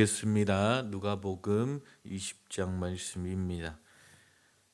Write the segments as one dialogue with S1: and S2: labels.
S1: 겠습니다. 누가복음 20장 말씀입니다.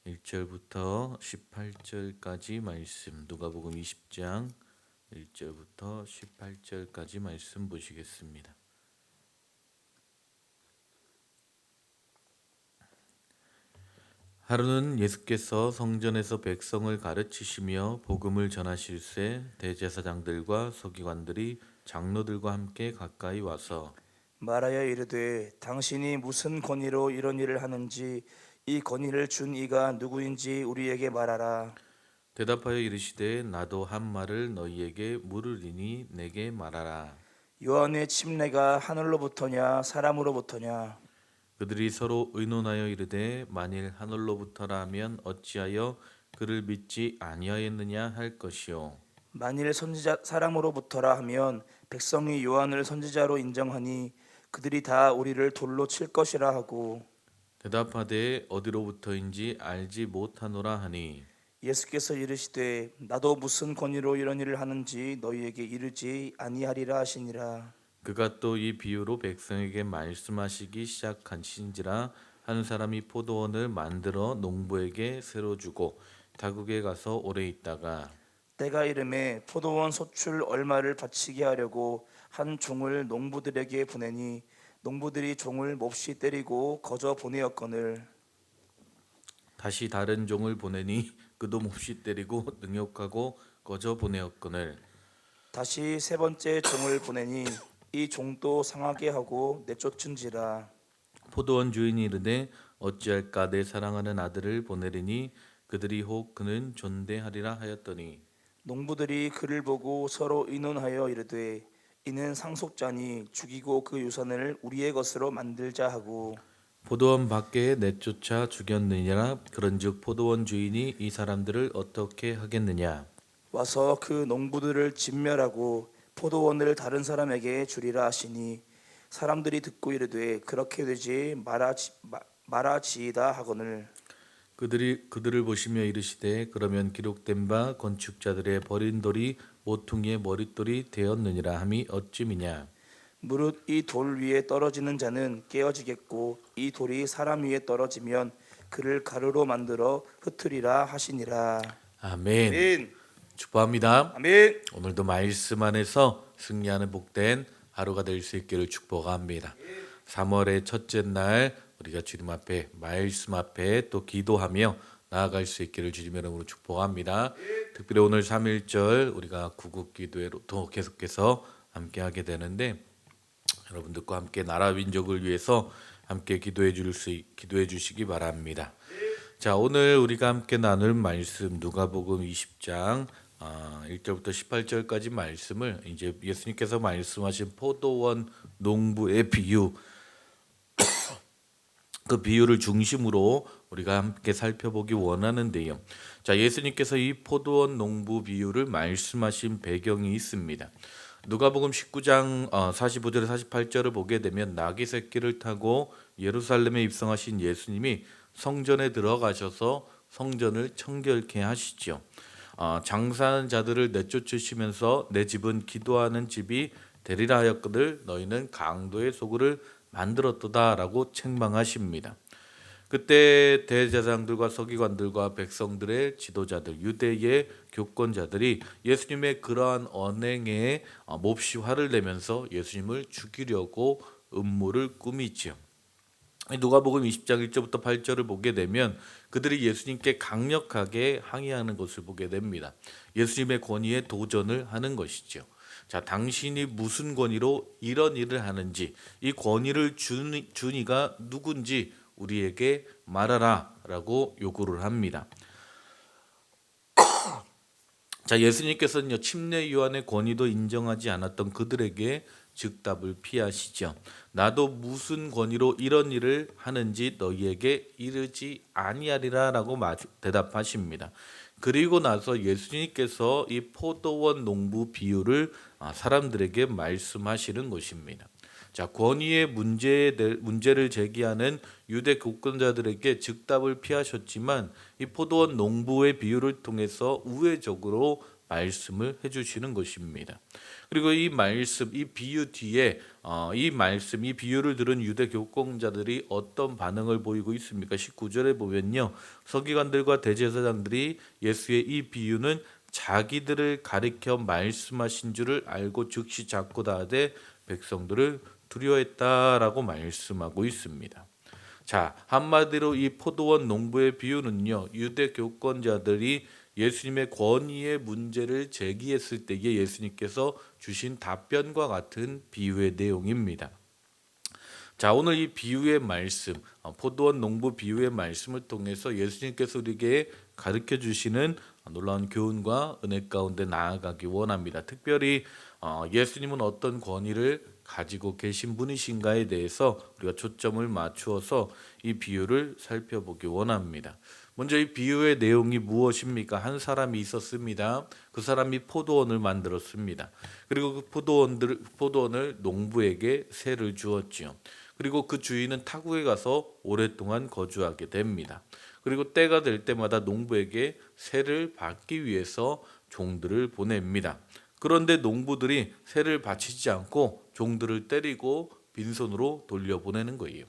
S1: 1절부터 18절까지 말씀. 누가복음 20장 1절부터 18절까지 말씀 보시겠습니다. 하루는 예수께서 성전에서 백성을 가르치시며 복음을 전하실새 대제사장들과 서기관들이 장로들과 함께 가까이 와서
S2: 말하여 이르되 당신이 무슨 권위로 이런 일을 하는지 이 권위를 준 이가 누구인지 우리에게 말하라.
S1: 대답하여 이르시되 나도 한 말을 너희에게 물으리니 내게 말하라.
S2: 요한의 침례가 하늘로부터냐 사람으로부터냐?
S1: 그들이 서로 의논하여 이르되 만일 하늘로부터라 하면 어찌하여 그를 믿지 아니하였느냐 할 것이요.
S2: 만일 선지자 사람으로부터라 하면 백성이 요한을 선지자로 인정하니 그들이 다 우리를 돌로 칠 것이라 하고,
S1: 대답하되 어디로부터인지 알지 못하노라 하니
S2: 예수께서 이르시되 나도 무슨 권위로 이런 일을 하는지 너희에게 이르지 아니하리라 하시니라.
S1: 그가 또 이 비유로 백성에게 말씀하시기 시작하신지라 한 사람이 포도원을 만들어 농부에게 새로 주고 타국에 가서 오래 있다가
S2: 때가 이름에 포도원 소출 얼마를 바치게 하려고 한 종을 농부들에게 보내니 농부들이 종을 몹시 때리고 거저 보내었거늘.
S1: 다시 다른 종을 보내니 그도 몹시 때리고 능욕하고 거저 보내었거늘.
S2: 다시 세 번째 종을 보내니 이 종도 상하게 하고 내쫓은지라.
S1: 포도원 주인이 이르되 어찌할까 내 사랑하는 아들을 보내리니 그들이 혹 그는 존대하리라 하였더니
S2: 농부들이 그를 보고 서로 의논하여 이르되 이는 상속자니 죽이고 그 유산을 우리의 것으로 만들자 하고,
S1: 포도원 밖에 내쫓아 죽였느니라. 그런즉 포도원 주인이 이 사람들을 어떻게 하겠느냐.
S2: 와서 그 농부들을 진멸하고 포도원을 다른 사람에게 주리라 하시니 사람들이 듣고 이르되 그렇게 되지 말아지이다 하거늘.
S1: 그들을 보시며 이르시되 그러면 기록된 바 건축자들의 버린 돌이 모퉁이의 머릿돌이 되었느니라 함이 어찌미냐.
S2: 무릇 이 돌 위에 떨어지는 자는 깨어지겠고 이 돌이 사람 위에 떨어지면 그를 가루로 만들어 흩으리라 하시니라.
S1: 아멘.
S2: 아멘.
S1: 축복합니다.
S2: 아멘.
S1: 오늘도 말씀 안에서 승리하는 복된 하루가 될 수 있기를 축복합니다. 3월의 첫째 날 우리가 주님 앞에 말씀 앞에 또 기도하며 나아갈 수 있기를 주님의 이름으로 축복합니다. 특별히 오늘 3.1절 우리가 구국 기도회로 또 계속해서 함께 하게 되는데 여러분들과 함께 나라 민족을 위해서 함께 기도해 주시기 바랍니다. 자, 오늘 우리가 함께 나눌 말씀 누가복음 20장 1절부터 18절까지 말씀을 이제 예수님께서 말씀하신 포도원 농부의 비유 그 비유를 중심으로 우리가 함께 살펴보기 원하는데요. 자, 예수님께서 이 포도원 농부 비유를 말씀하신 배경이 있습니다. 누가복음 19장 45절에 48절을 보게 되면 나귀 새끼를 타고 예루살렘에 입성하신 예수님이 성전에 들어가셔서 성전을 청결케 하시죠. 장사하는 자들을 내쫓으시면서 내 집은 기도하는 집이 되리라 하였거늘 너희는 강도의 소굴을 만들었도다라고 책망하십니다. 그때 대제사장들과 서기관들과 백성들의 지도자들, 유대의 교권자들이 예수님의 그러한 언행에 몹시 화를 내면서 예수님을 죽이려고 음모를 꾸미지요. 누가복음 20장 1절부터 8절을 보게 되면 그들이 예수님께 강력하게 항의하는 것을 보게 됩니다. 예수님의 권위에 도전을 하는 것이죠. 자, 당신이 무슨 권위로 이런 일을 하는지, 이 권위를 준 이가 누군지 우리에게 말하라 라고 요구를 합니다. 자, 예수님께서는요 침례 요한의 권위도 인정하지 않았던 그들에게 즉답을 피하시죠. 나도 무슨 권위로 이런 일을 하는지 너희에게 이르지 아니하리라 라고 대답하십니다. 그리고 나서 예수님께서 이 포도원 농부 비유를 사람들에게 말씀하시는 것입니다. 자, 권위의 문제를 제기하는 유대 교권자들에게 즉답을 피하셨지만 이 포도원 농부의 비유를 통해서 우회적으로 말씀을 해주시는 것입니다. 그리고 이 말씀, 이 비유 뒤에 이 말씀, 이 비유를 들은 유대 교권자들이 어떤 반응을 보이고 있습니까? 19절에 보면요, 서기관들과 대제사장들이 예수의 이 비유는 자기들을 가리켜 말씀하신 줄을 알고 즉시 잡고 다하되 백성들을 두려워했다라고 말씀하고 있습니다. 자, 한마디로 이 포도원 농부의 비유는요, 유대 교권자들이 예수님의 권위의 문제를 제기했을 때에 예수님께서 주신 답변과 같은 비유의 내용입니다. 자, 오늘 이 비유의 말씀, 포도원 농부 비유의 말씀을 통해서 예수님께서 우리에게 가르쳐 주시는 놀라운 교훈과 은혜 가운데 나아가기 원합니다. 특별히 예수님은 어떤 권위를 가지고 계신 분이신가에 대해서 우리가 초점을 맞추어서 이 비유를 살펴보기 원합니다. 먼저 이 비유의 내용이 무엇입니까? 한 사람이 있었습니다. 그 사람이 포도원을 만들었습니다. 그리고 그 포도원을 농부에게 세를 주었지요. 그리고 그 주인은 타국에 가서 오랫동안 거주하게 됩니다. 그리고 때가 될 때마다 농부에게 세를 받기 위해서 종들을 보냅니다. 그런데 농부들이 세를 바치지 않고 종들을 때리고 빈손으로 돌려보내는 거예요.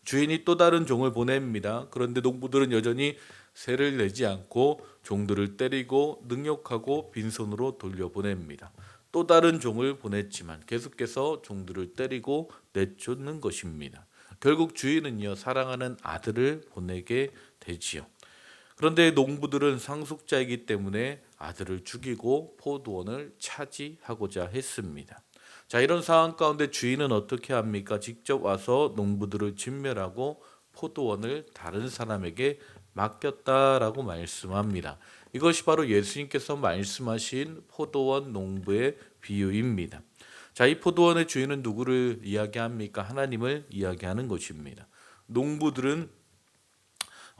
S1: 주인이 또 다른 종을 보냅니다. 그런데 농부들은 여전히 세를 내지 않고 종들을 때리고 능욕하고 빈손으로 돌려보냅니다. 또 다른 종을 보냈지만 계속해서 종들을 때리고 내쫓는 것입니다. 결국 주인은요, 사랑하는 아들을 보내게 되지요. 그런데 농부들은 상속자이기 때문에 아들을 죽이고 포도원을 차지하고자 했습니다. 자, 이런 상황 가운데 주인은 어떻게 합니까? 직접 와서 농부들을 진멸하고 포도원을 다른 사람에게 맡겼다라고 말씀합니다. 이것이 바로 예수님께서 말씀하신 포도원 농부의 비유입니다. 자, 이 포도원의 주인은 누구를 이야기합니까? 하나님을 이야기하는 것입니다. 농부들은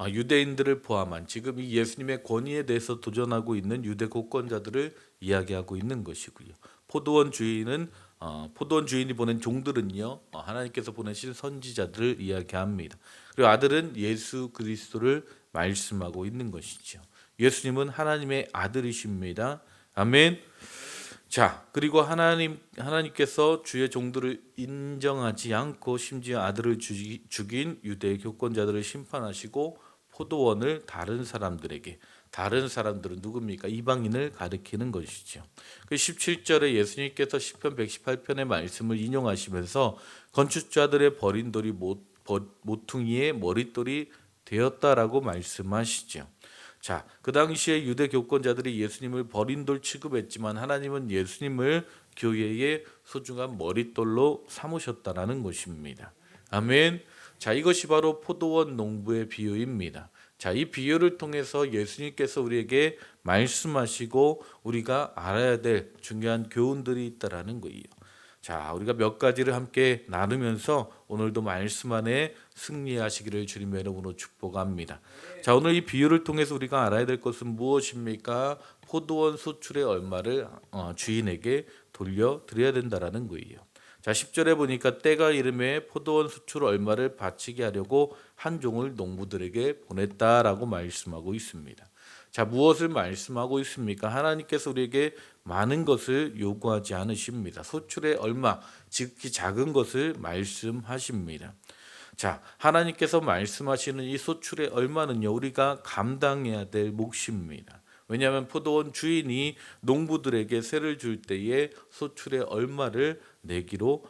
S1: 유대인들을 포함한 지금 이 예수님의 권위에 대해서 도전하고 있는 유대 고권자들을 이야기하고 있는 것이고요. 포도원 주인이 보낸 종들은요, 하나님께서 보내신 선지자들을 이야기합니다. 그리고 아들은 예수 그리스도를 말씀하고 있는 것이죠. 예수님은 하나님의 아들이십니다. 아멘. 자, 그리고 하나님께서 주의 종들을 인정하지 않고 심지어 아들을 죽인 유대 교권자들을 심판하시고 포도원을 다른 사람들은 누굽니까? 이방인을 가리키는 것이죠. 그 17절에 예수님께서 시편 118편의 말씀을 인용하시면서 건축자들의 버린 돌이 모퉁이의 머릿돌이 되었다라고 말씀하시죠. 자, 그 당시에 유대 교권자들이 예수님을 버린 돌 취급했지만 하나님은 예수님을 교회의 소중한 머릿돌로 삼으셨다라는 것입니다. 아멘. 자, 이것이 바로 포도원 농부의 비유입니다. 자, 이 비유를 통해서 예수님께서 우리에게 말씀하시고 우리가 알아야 될 중요한 교훈들이 있다라는 거예요. 자, 우리가 몇 가지를 함께 나누면서 오늘도 말씀 안에 승리하시기를 주님의 이름으로 축복합니다. 자, 오늘 이 비유를 통해서 우리가 알아야 될 것은 무엇입니까? 포도원 소출의 얼마를 주인에게 돌려드려야 된다라는 거예요. 자, 10절에 보니까 때가 이름에 포도원 수출 얼마를 바치게 하려고 한 종을 농부들에게 보냈다라고 말씀하고 있습니다. 자, 무엇을 말씀하고 있습니까? 하나님께서 우리에게 많은 것을 요구하지 않으십니다. 소출의 얼마, 지극히 작은 것을 말씀하십니다. 자, 하나님께서 말씀하시는 이 소출의 얼마는요, 우리가 감당해야 될 몫입니다. 왜냐하면 포도원 주인이 농부들에게 세를 줄 때에 소출의 얼마를 내기로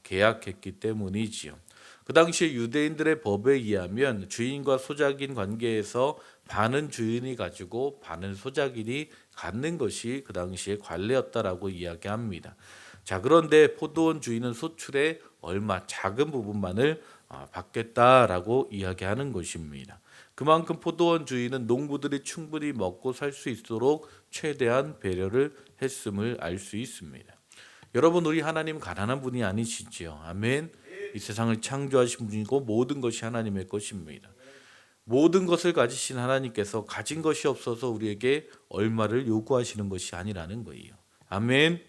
S1: 계약했기 때문이지요. 그 당시에 유대인들의 법에 의하면 주인과 소작인 관계에서 반은 주인이 가지고 반은 소작인이 갖는 것이 그 당시의 관례였다라고 이야기합니다. 자, 그런데 포도원 주인은 소출의 얼마 작은 부분만을 받겠다라고 이야기하는 것입니다. 그만큼 포도원 주인은 농부들이 충분히 먹고 살 수 있도록 최대한 배려를 했음을 알 수 있습니다. 여러분, 우리 하나님 가난한 분이 아니시지요. 아멘. 이 세상을 창조하신 분이고 모든 것이 하나님의 것입니다. 모든 것을 가지신 하나님께서 가진 것이 없어서 우리에게 얼마를 요구하시는 것이 아니라는 거예요. 아멘.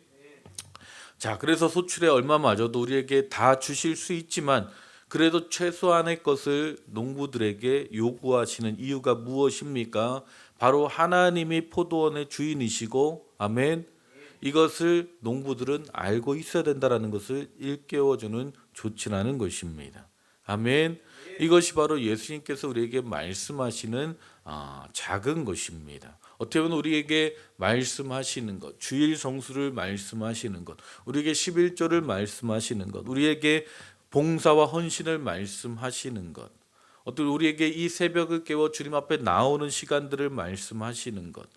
S1: 자, 그래서 소출의 얼마마저도 우리에게 다 주실 수 있지만 그래도 최소한의 것을 농부들에게 요구하시는 이유가 무엇입니까? 바로 하나님이 포도원의 주인이시고 아멘. 이것을 농부들은 알고 있어야 된다라는 것을 일깨워주는 조치라는 것입니다. 아멘. 이것이 바로 예수님께서 우리에게 말씀하시는 작은 것입니다. 어떻게 보면 우리에게 말씀하시는 것, 주일 성수를 말씀하시는 것, 우리에게 11조를 말씀하시는 것, 우리에게 봉사와 헌신을 말씀하시는 것, 어떻게 우리에게 이 새벽을 깨워 주님 앞에 나오는 시간들을 말씀하시는 것,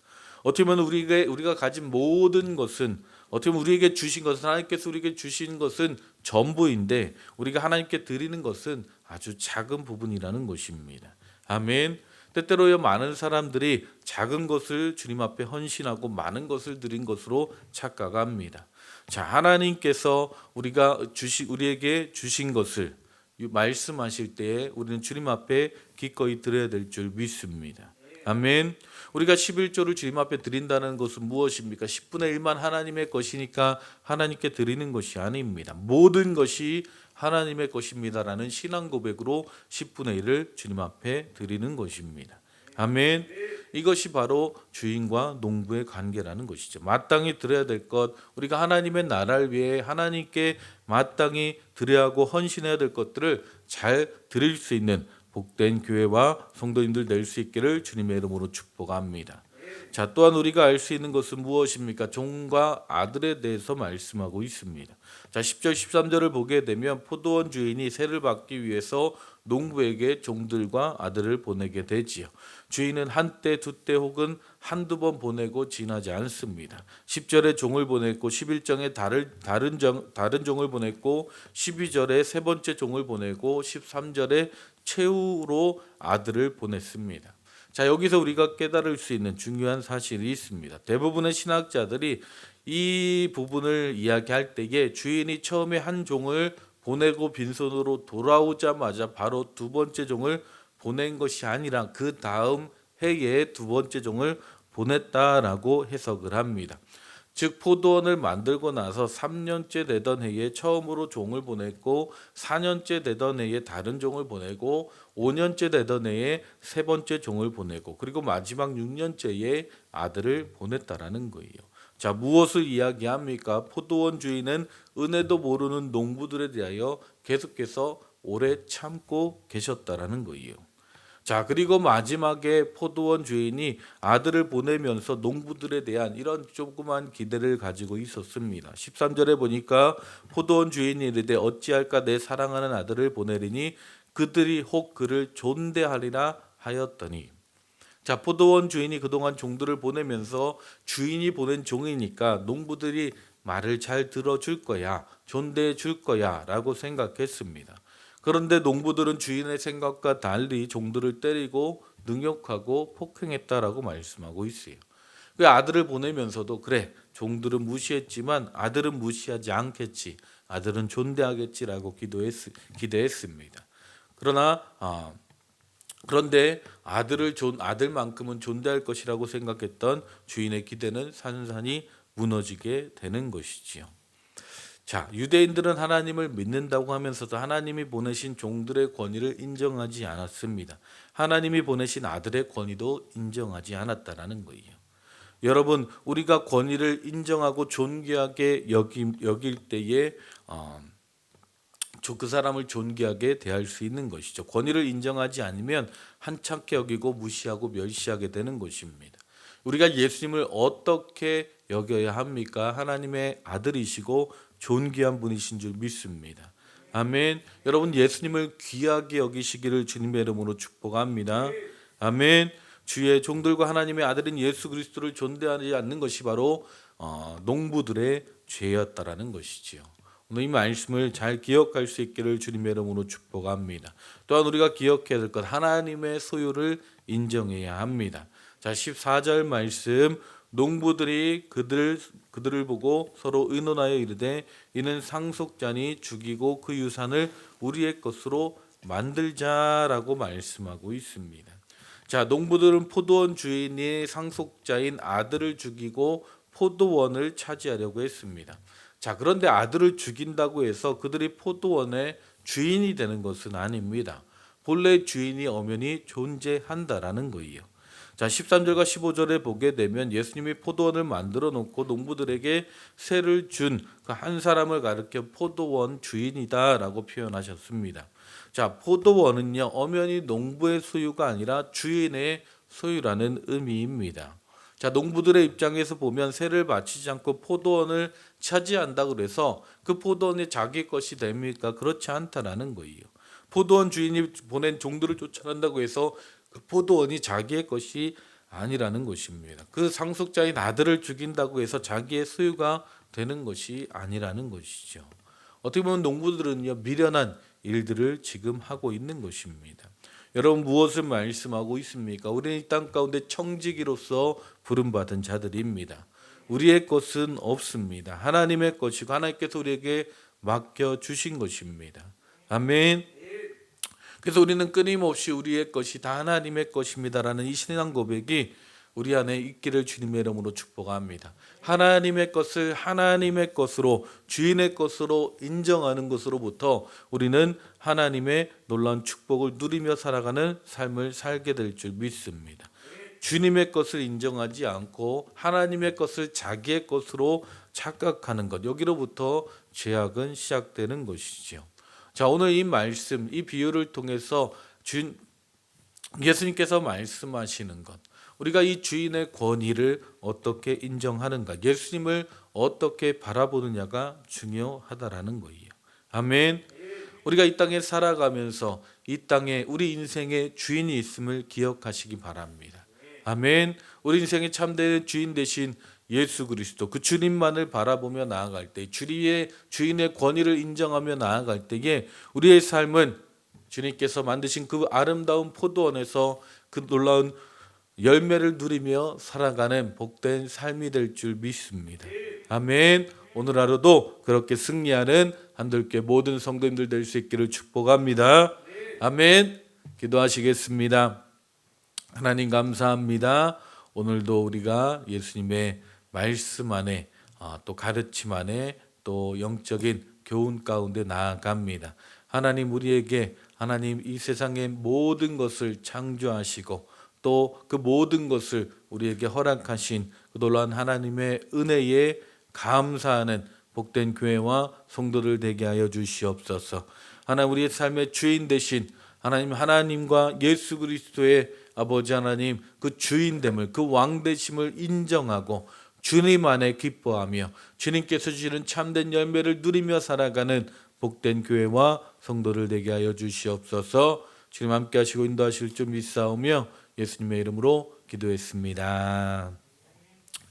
S1: 어떻게 보면 우리가 가진 모든 것은 어떻게 보면 우리에게 주신 것은 하나님께서 우리에게 주신 것은 전부인데 우리가 하나님께 드리는 것은 아주 작은 부분이라는 것입니다. 아멘. 때때로 많은 사람들이 작은 것을 주님 앞에 헌신하고 많은 것을 드린 것으로 착각합니다. 자, 하나님께서 우리에게 주신 것을 말씀하실 때에 우리는 주님 앞에 기꺼이 드려야 될 줄 믿습니다. 아멘. 우리가 11조를 주님 앞에 드린다는 것은 무엇입니까? 10분의 1만 하나님의 것이니까 하나님께 드리는 것이 아닙니다. 모든 것이 하나님의 것입니다라는 신앙 고백으로 10분의 1을 주님 앞에 드리는 것입니다. 아멘. 이것이 바로 주인과 농부의 관계라는 것이죠. 마땅히 드려야 될 것, 우리가 하나님의 나라를 위해 하나님께 마땅히 드려야 하고 헌신해야 될 것들을 잘 드릴 수 있는 복된 교회와 성도님들 될 수 있기를 주님의 이름으로 축복합니다. 자, 또한 우리가 알 수 있는 것은 무엇입니까? 종과 아들에 대해서 말씀하고 있습니다. 자, 10절 13절을 보게 되면 포도원 주인이 세를 받기 위해서 농부에게 종들과 아들을 보내게 되지요. 주인은 한때, 두때 혹은 한두 번 보내고 지나지 않습니다. 10절에 종을 보냈고 11절에 다른 종을 보냈고 12절에 세 번째 종을 보내고 13절에 최후로 아들을 보냈습니다. 자, 여기서 우리가 깨달을 수 있는 중요한 사실이 있습니다. 대부분의 신학자들이 이 부분을 이야기할 때에 주인이 처음에 한 종을 보내고 빈손으로 돌아오자마자 바로 두 번째 종을 보낸 것이 아니라 그 다음 해에 두 번째 종을 보냈다라고 해석을 합니다. 즉 포도원을 만들고 나서 3년째 되던 해에 처음으로 종을 보냈고 4년째 되던 해에 다른 종을 보내고 5년째 되던 해에 세 번째 종을 보내고 그리고 마지막 6년째에 아들을 보냈다라는 거예요. 자, 무엇을 이야기합니까? 포도원 주인은 은혜도 모르는 농부들에 대하여 계속해서 오래 참고 계셨다라는 거예요. 자, 그리고 마지막에 포도원 주인이 아들을 보내면서 농부들에 대한 이런 조그만 기대를 가지고 있었습니다. 13절에 보니까 포도원 주인이 이르되 어찌할까 내 사랑하는 아들을 보내리니 그들이 혹 그를 존대하리라 하였더니. 자, 포도원 주인이 그동안 종들을 보내면서 주인이 보낸 종이니까 농부들이 말을 잘 들어줄 거야, 존대해 줄 거야 라고 생각했습니다. 그런데 농부들은 주인의 생각과 달리 종들을 때리고 능욕하고 폭행했다라고 말씀하고 있어요. 그 아들을 보내면서도 그래, 종들은 무시했지만 아들은 무시하지 않겠지, 아들은 존대하겠지라고 기대했습니다. 그런데 아들만큼은 존대할 것이라고 생각했던 주인의 기대는 산산이 무너지게 되는 것이지요. 자, 유대인들은 하나님을 믿는다고 하면서도 하나님이 보내신 종들의 권위를 인정하지 않았습니다. 하나님이 보내신 아들의 권위도 인정하지 않았다라는 거예요. 여러분, 우리가 권위를 인정하고 존귀하게 여길 때에 그 사람을 존귀하게 대할 수 있는 것이죠. 권위를 인정하지 않으면 한참게 여기고 무시하고 멸시하게 되는 것입니다. 우리가 예수님을 어떻게 여겨야 합니까? 하나님의 아들이시고 존귀한 분이신 줄 믿습니다. 아멘. 여러분, 예수님을 귀하게 여기시기를 주님의 이름으로 축복합니다. 아멘. 주의 종들과 하나님의 아들인 예수 그리스도를 존대하지 않는 것이 바로 농부들의 죄였다라는 것이지요. 오늘 이 말씀을 잘 기억할 수 있기를 주님의 이름으로 축복합니다. 또한 우리가 기억해야 될 것, 하나님의 소유를 인정해야 합니다. 자, 14절 말씀, 농부들이 그들을 보고 서로 의논하여 이르되 이는 상속자니 죽이고 그 유산을 우리의 것으로 만들자라고 말씀하고 있습니다. 자, 농부들은 포도원 주인이 상속자인 아들을 죽이고 포도원을 차지하려고 했습니다. 자, 그런데 아들을 죽인다고 해서 그들이 포도원의 주인이 되는 것은 아닙니다. 본래 주인이 엄연히 존재한다라는 거예요. 자, 13절과 15절에 보게 되면 예수님이 포도원을 만들어 놓고 농부들에게 세를 준 그 한 사람을 가리켜 포도원 주인이다라고 표현하셨습니다. 자, 포도원은요, 엄연히 농부의 소유가 아니라 주인의 소유라는 의미입니다. 자, 농부들의 입장에서 보면 세를 바치지 않고 포도원을 차지한다고 그래서 그 포도원이 자기 것이 됩니까? 그렇지 않다라는 거예요. 포도원 주인이 보낸 종들을 쫓아낸다고 해서 그 포도원이 자기의 것이 아니라는 것입니다. 그 상속자인 아들을 죽인다고 해서 자기의 소유가 되는 것이 아니라는 것이죠. 어떻게 보면 농부들은요, 미련한 일들을 지금 하고 있는 것입니다. 여러분, 무엇을 말씀하고 있습니까? 우리는 이 땅 가운데 청지기로서 부름받은 자들입니다. 우리의 것은 없습니다. 하나님의 것이고 하나님께서 우리에게 맡겨주신 것입니다. 아멘. 그래서 우리는 끊임없이 우리의 것이 다 하나님의 것입니다라는 이 신앙 고백이 우리 안에 있기를 주님의 이름으로 축복합니다. 하나님의 것을 하나님의 것으로, 주인의 것으로 인정하는 것으로부터 우리는 하나님의 놀라운 축복을 누리며 살아가는 삶을 살게 될 줄 믿습니다. 주님의 것을 인정하지 않고 하나님의 것을 자기의 것으로 착각하는 것, 여기로부터 죄악은 시작되는 것이죠. 자, 오늘 이 말씀, 이 비유를 통해서 예수님께서 말씀하시는 것, 우리가 이 주인의 권위를 어떻게 인정하는가, 예수님을 어떻게 바라보느냐가 중요하다라는 거예요. 아멘. 우리가 이 땅에 살아가면서 이 땅에 우리 인생의 주인이 있음을 기억하시기 바랍니다. 아멘. 우리 인생의 참된 주인 되신 예수 그리스도, 그 주님만을 바라보며 나아갈 때, 주인의 권위를 인정하며 나아갈 때에 우리의 삶은 주님께서 만드신 그 아름다운 포도원에서 그 놀라운 열매를 누리며 살아가는 복된 삶이 될 줄 믿습니다. 아멘. 오늘 하루도 그렇게 승리하는 한들교회 모든 성도님들 될 수 있기를 축복합니다. 아멘. 기도하시겠습니다. 하나님 감사합니다. 오늘도 우리가 예수님의 말씀 안에, 또 가르침 안에, 또 영적인 교훈 가운데 나아갑니다. 하나님, 우리에게 하나님 이 세상의 모든 것을 창조하시고 또 그 모든 것을 우리에게 허락하신 그 놀라운 하나님의 은혜에 감사하는 복된 교회와 성도들 되게 하여 주시옵소서. 하나님, 우리의 삶의 주인 되신 하나님과 예수 그리스도의 아버지 하나님, 그 주인됨을, 그 왕되심을 인정하고 주님 안에 기뻐하며 주님께서 주시는 참된 열매를 누리며 살아가는 복된 교회와 성도를 되게 하여 주시옵소서. 주님 함께 하시고 인도하실 줄 믿사오며 예수님의 이름으로 기도했습니다.